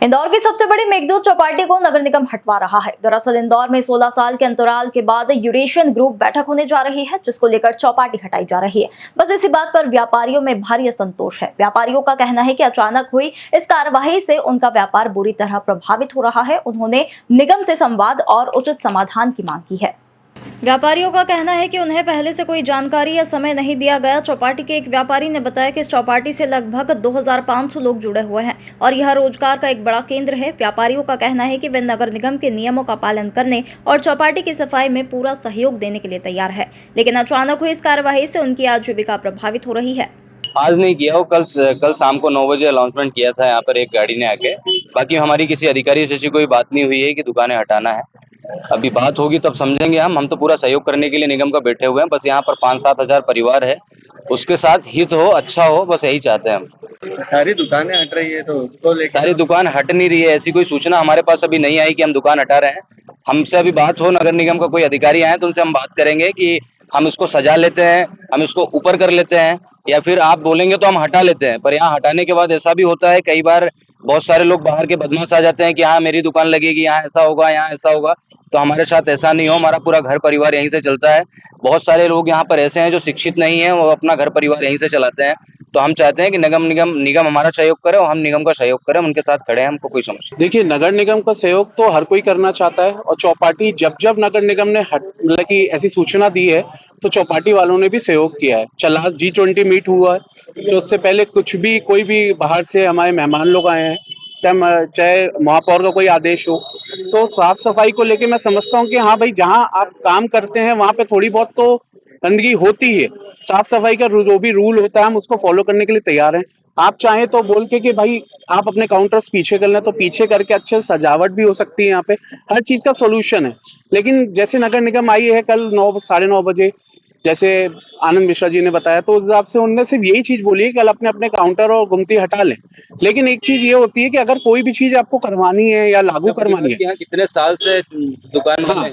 इंदौर की सबसे बड़ी मेघदूत चौपाटी को नगर निगम हटवा रहा है। दरअसल इंदौर में 16 साल के अंतराल के बाद यूरेशियन ग्रुप बैठक होने जा रही है, जिसको लेकर चौपाटी हटाई जा रही है। बस इसी बात पर व्यापारियों में भारी असंतोष है। व्यापारियों का कहना है कि अचानक हुई इस कार्यवाही से उनका व्यापार बुरी तरह प्रभावित हो रहा है। उन्होंने निगम से संवाद और उचित समाधान की मांग की है। व्यापारियों का कहना है कि उन्हें पहले से कोई जानकारी या समय नहीं दिया गया। चौपाटी के एक व्यापारी ने बताया कि इस चौपाटी से लगभग 2500 लोग जुड़े हुए हैं और यह रोजगार का एक बड़ा केंद्र है। व्यापारियों का कहना है कि वे नगर निगम के नियमों का पालन करने और चौपाटी की सफाई में पूरा सहयोग देने के लिए तैयार है, लेकिन अचानक हुई इस कार्यवाही से उनकी आजीविका प्रभावित हो रही है। आज नहीं किया वो कल शाम को 9 बजे अनाउंसमेंट किया था यहाँ पर एक गाड़ी ने आके। बाकी हमारी किसी अधिकारी से कोई बात नहीं हुई है कि दुकानें हटाना है। अभी बात होगी तब समझेंगे। हम तो पूरा सहयोग करने के लिए निगम का बैठे हुए हैं। बस यहाँ पर 5-7 हजार परिवार है, उसके साथ हित हो, अच्छा हो, बस यही चाहते हैं हम। सारी दुकानें हट रही है तो उसको लेकर सारी दुकान हट नहीं रही है, ऐसी कोई सूचना हमारे पास अभी नहीं आई कि हम दुकान हटा रहे हैं। हमसे अभी बात हो, नगर निगम का कोई अधिकारी आए तो उनसे हम बात करेंगे कि हम इसको सजा लेते हैं, हम इसको ऊपर कर लेते हैं, या फिर आप बोलेंगे तो हम हटा लेते हैं। पर यहाँ हटाने के बाद ऐसा भी होता है, कई बार बहुत सारे लोग बाहर के बदमाश आ जाते हैं कि हाँ मेरी दुकान लगेगी, यहाँ ऐसा होगा, यहाँ ऐसा होगा। तो हमारे साथ ऐसा नहीं हो, हमारा पूरा घर परिवार यहीं से चलता है। बहुत सारे लोग यहाँ पर ऐसे हैं जो शिक्षित नहीं है, वो अपना घर परिवार यहीं से चलाते हैं। तो हम चाहते हैं कि निगम हमारा सहयोग करे और हम निगम का सहयोग करें, उनके साथ खड़े हैं, हमको कोई समस्या। देखिए, नगर निगम का सहयोग तो हर कोई करना चाहता है और चौपाटी जब नगर निगम ने मतलब कि ऐसी सूचना दी है तो चौपाटी वालों ने भी सहयोग किया है। चला G20 मीट हुआ है, तो उससे पहले कुछ भी कोई भी बाहर से हमारे मेहमान लोग आए हैं, चाहे महापौर का कोई आदेश हो, तो साफ सफाई को लेके मैं समझता हूँ कि हाँ भाई, जहाँ आप काम करते हैं वहां पे थोड़ी बहुत तो गंदगी होती है। साफ सफाई का जो भी रूल होता है हम उसको फॉलो करने के लिए तैयार हैं। आप चाहें तो बोल के कि भाई आप अपने काउंटर्स पीछे कर लें तो पीछे करके अच्छे से सजावट भी हो सकती है। यहाँ पे हर चीज का सोल्यूशन है। लेकिन जैसे नगर निगम आई है कल 9-9:30 बजे, जैसे आनंद मिश्रा जी ने बताया, तो उस हिसाब से उन्होंने सिर्फ यही चीज बोली है कि कल अपने अपने काउंटर और गुमती हटा लें। लेकिन एक चीज ये होती है कि अगर कोई भी चीज आपको करवानी है या लागू करवानी है, यहाँ कितने साल से दुकान हाँ,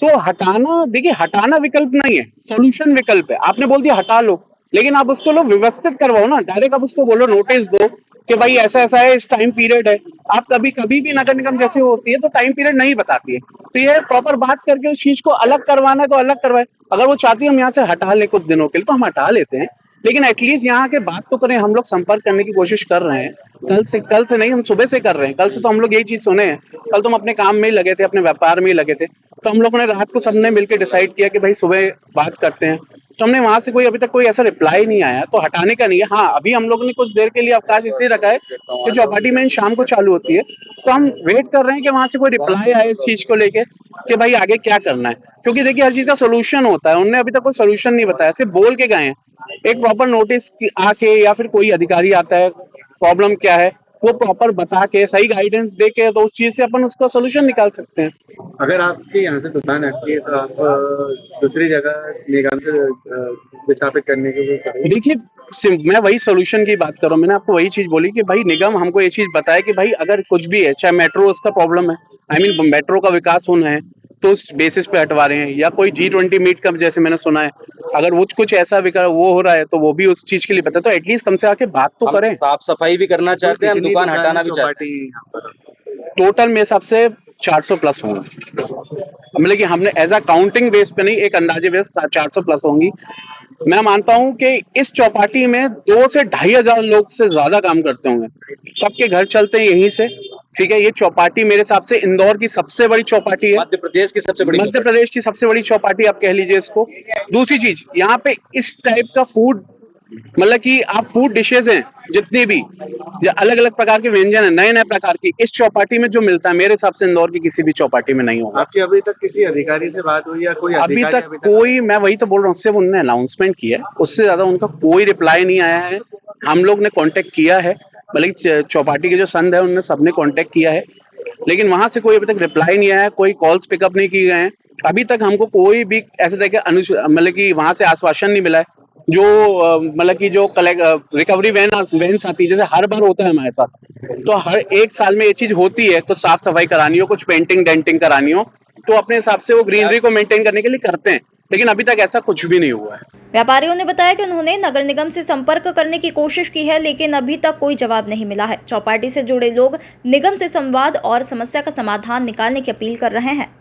तो हटाना, देखिए हटाना विकल्प नहीं है, सोल्यूशन विकल्प है। आपने बोल दिया हटा लो, लेकिन आप उसको लो व्यवस्थित करवाओ ना। डायरेक्ट आप उसको बोलो, नोटिस दो कि भाई ऐसा ऐसा है, इस टाइम पीरियड है। आप कभी भी नगर निगम जैसे होती है तो टाइम पीरियड नहीं बताती है, तो ये प्रॉपर बात करके उस चीज को अलग करवाना है तो अलग करवाए। अगर वो चाहती है हम यहाँ से हटा ले कुछ दिनों के लिए तो हम हटा लेते हैं, लेकिन एटलीस्ट यहाँ के बात तो करें। हम लोग संपर्क करने की कोशिश कर रहे हैं, कल से नहीं, हम सुबह से कर रहे हैं। कल से तो हम लोग यही चीज सुने हैं। कल तो हम अपने काम में ही लगे थे, अपने व्यापार में ही लगे थे, तो हम लोगों ने रात को सबने मिलकर डिसाइड किया कि भाई सुबह बात करते हैं। तो हमने वहां से अभी तक कोई ऐसा रिप्लाई नहीं आया, तो हटाने का नहीं है। हाँ, अभी हम लोगों ने कुछ देर के लिए अवकाश इसलिए रखा है कि चौपाटी में शाम को चालू होती है, तो हम वेट कर रहे हैं कि वहां से कोई रिप्लाई आए इस चीज को लेके कि भाई आगे क्या करना है। क्योंकि देखिए हर चीज का सोल्यूशन होता है, उन्होंने अभी तक कोई सोल्यूशन नहीं बताया, सिर्फ बोल के गए हैं। एक प्रॉपर नोटिस आके या फिर कोई अधिकारी आता है, प्रॉब्लम क्या है वो प्रॉपर बता के सही गाइडेंस दे के, तो उस चीज से अपन उसका सोल्यूशन निकाल सकते हैं। अगर आपकी यहाँ से दुकान हटती है तो आप दूसरी जगह निगम से विस्थापित करने के लिए, देखिए मैं वही सोल्यूशन की बात कर रहा हूँ। मैंने आपको वही चीज बोली कि भाई निगम हमको ये चीज बताए कि भाई अगर कुछ भी है, चाहे मेट्रो उसका प्रॉब्लम है, मेट्रो का विकास होना है तो उस बेसिस पे हटवा रहे हैं, या कोई G20 मीट का जैसे मैंने सुना है, अगर वो कुछ ऐसा वो हो रहा है तो वो भी उस चीज के लिए बताए। तो एटलीस्ट कम से आके बात तो करें। साफ सफाई भी करना चाहते हैं, हम दुकान हटाना भी चाहते हैं। टोटल मेरे हिसाब से 400 प्लस होंगे, मतलब कि हमने एज अ काउंटिंग बेस पे नहीं, एक अंदाजे बेस 400 प्लस होंगी। मैं मानता हूं कि इस चौपाटी में 2 से 2,500 लोग से ज्यादा काम करते होंगे। सबके घर चलते हैं यहीं से, ठीक है। ये चौपाटी मेरे हिसाब से इंदौर की सबसे बड़ी चौपाटी है, मध्य प्रदेश की सबसे बड़ी चौपाटी आप कह लीजिए इसको। दूसरी चीज, यहाँ पे इस टाइप का फूड, मतलब कि आप फूड डिशेज हैं जितने भी अलग अलग प्रकार के व्यंजन है, नए नए प्रकार की, इस चौपाटी में जो मिलता है मेरे हिसाब से इंदौर की किसी भी चौपाटी में नहीं होगा। आपकी अभी तक किसी अधिकारी से बात हुई या कोई अभी तक कोई, मैं वही तो बोल रहा हूँ, उससे उन्होंने अनाउंसमेंट किया है, उससे ज्यादा उनका कोई रिप्लाई नहीं आया है। हम लोग ने कांटेक्ट किया है, मतलब चौपाटी के जो संघ है उन्होंने सबने कांटेक्ट किया है, लेकिन वहां से कोई अभी तक रिप्लाई नहीं आया है, कोई कॉल्स पिकअप नहीं किए गए हैं। अभी तक हमको कोई भी ऐसे तरह के मतलब कि वहां से आश्वासन नहीं मिला है। जो मतलब कि जो रिकवरी वैन आती है, जैसे हर बार होता है हमारे साथ, तो हर एक साल में ये चीज होती है, तो साफ सफाई करानी हो, कुछ पेंटिंग डेंटिंग करानी हो, तो अपने हिसाब से वो ग्रीनरी को मेंटेन करने के लिए करते हैं। लेकिन अभी तक ऐसा कुछ भी नहीं हुआ है। व्यापारियों ने बताया कि उन्होंने नगर निगम से संपर्क करने की कोशिश की है, लेकिन अभी तक कोई जवाब नहीं मिला है। चौपाटी से जुड़े लोग निगम से संवाद और समस्या का समाधान निकालने की अपील कर रहे हैं।